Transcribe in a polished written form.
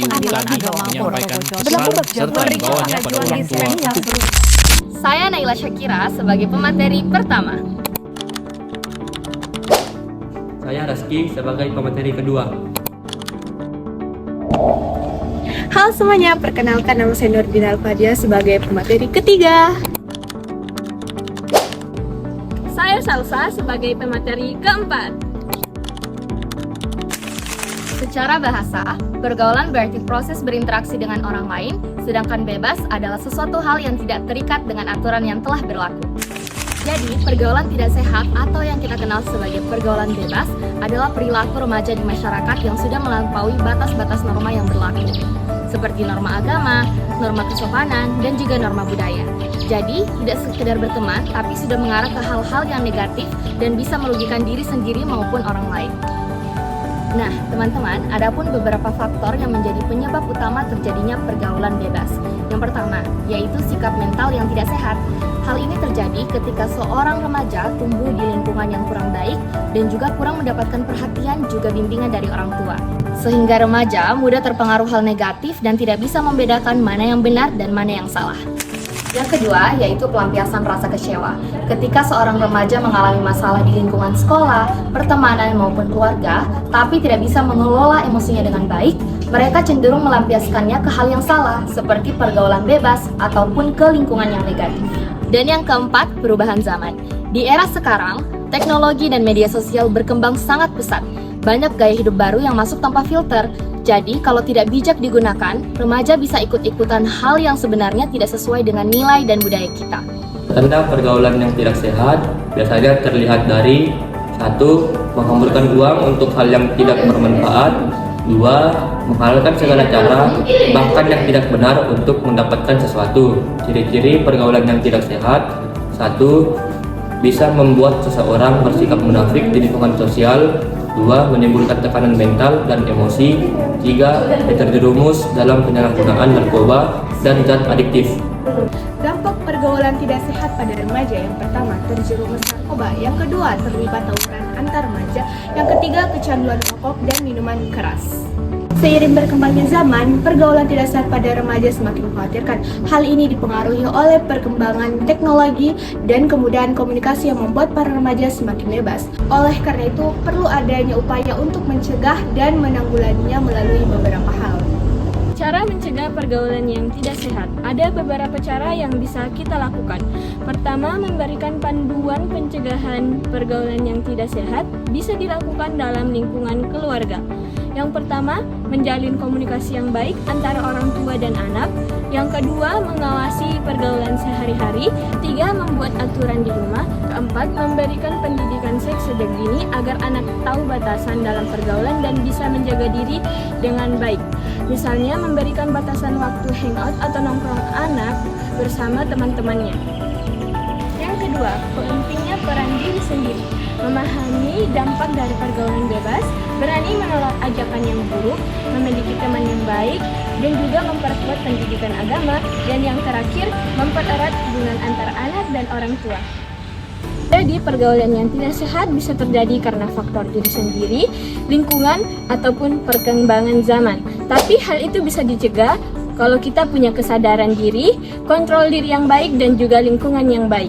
pengadilan agama menyampaikan pesan serta imbauannya pada orang tua untuk Saya Naila Syakira sebagai pemateri pertama. Saya Raski sebagai pemateri kedua. Halo semuanya, perkenalkan nama saya Nurdin Alfadia sebagai pemateri ketiga. Saya Salsa sebagai pemateri keempat. Secara bahasa, pergaulan berarti proses berinteraksi dengan orang lain, sedangkan bebas adalah sesuatu hal yang tidak terikat dengan aturan yang telah berlaku. Jadi, pergaulan tidak sehat atau yang kita kenal sebagai pergaulan bebas adalah perilaku remaja di masyarakat yang sudah melampaui batas-batas norma yang berlaku, seperti norma agama, norma kesopanan, dan juga norma budaya. Jadi, tidak sekedar berteman, tapi sudah mengarah ke hal-hal yang negatif dan bisa merugikan diri sendiri maupun orang lain. Nah, teman-teman, ada pun beberapa faktor yang menjadi penyebab utama terjadinya pergaulan bebas. Yang pertama, yaitu sikap mental yang tidak sehat. Hal ini terjadi ketika seorang remaja tumbuh di lingkungan yang kurang baik dan juga kurang mendapatkan perhatian juga bimbingan dari orang tua. Sehingga remaja mudah terpengaruh hal negatif dan tidak bisa membedakan mana yang benar dan mana yang salah. Yang kedua, yaitu pelampiasan rasa kecewa. Ketika seorang remaja mengalami masalah di lingkungan sekolah, pertemanan maupun keluarga, tapi tidak bisa mengelola emosinya dengan baik, mereka cenderung melampiaskannya ke hal yang salah, seperti pergaulan bebas ataupun ke lingkungan yang negatif. Dan yang keempat, perubahan zaman. Di era sekarang, teknologi dan media sosial berkembang sangat pesat. Banyak gaya hidup baru yang masuk tanpa filter. Jadi, kalau tidak bijak digunakan, remaja bisa ikut-ikutan hal yang sebenarnya tidak sesuai dengan nilai dan budaya kita. Tanda pergaulan yang tidak sehat biasanya terlihat dari 1. Menghamburkan uang untuk hal yang tidak bermanfaat. 2. Menghalalkan segala cara, bahkan yang tidak benar untuk mendapatkan sesuatu. Ciri-ciri pergaulan yang tidak sehat: 1. Bisa membuat seseorang bersikap munafik di lingkungan sosial. 2. Menimbulkan tekanan mental dan emosi. 3. Terjerumus dalam penyalahgunaan narkoba dan zat adiktif. Dampak pergaulan tidak sehat pada remaja: yang pertama, terjerumus narkoba; yang kedua, terlibat tawuran antar remaja; yang ketiga, kecanduan rokok dan minuman keras. Seiring berkembangnya zaman, pergaulan tidak sehat pada remaja semakin mengkhawatirkan. Hal ini dipengaruhi oleh perkembangan teknologi dan kemudahan komunikasi yang membuat para remaja semakin bebas. Oleh karena itu, perlu adanya upaya untuk mencegah dan menanggulanginya melalui beberapa hal. Cara mencegah pergaulan yang tidak sehat. Ada beberapa cara yang bisa kita lakukan. Pertama, memberikan panduan pencegahan pergaulan yang tidak sehat bisa dilakukan dalam lingkungan keluarga. Yang pertama, menjalin komunikasi yang baik antara orang tua dan anak. Yang kedua, mengawasi pergaulan sehari-hari. 3. Membuat aturan di rumah. 4. Memberikan pendidikan seks sejak dini agar anak tahu batasan dalam pergaulan dan bisa menjaga diri dengan baik. Misalnya, memberikan batasan waktu hangout atau nongkrong anak bersama teman-temannya. Yang kedua, pentingnya peran diri sendiri. Memahami dampak dari pergaulan bebas, berani menolak ajakan yang buruk, memiliki teman yang baik, dan juga memperkuat pendidikan agama. Dan yang terakhir, mempererat hubungan antara anak dan orang tua. Jadi, pergaulan yang tidak sehat bisa terjadi karena faktor diri sendiri, lingkungan, ataupun perkembangan zaman. Tapi hal itu bisa dicegah kalau kita punya kesadaran diri, kontrol diri yang baik, dan juga lingkungan yang baik.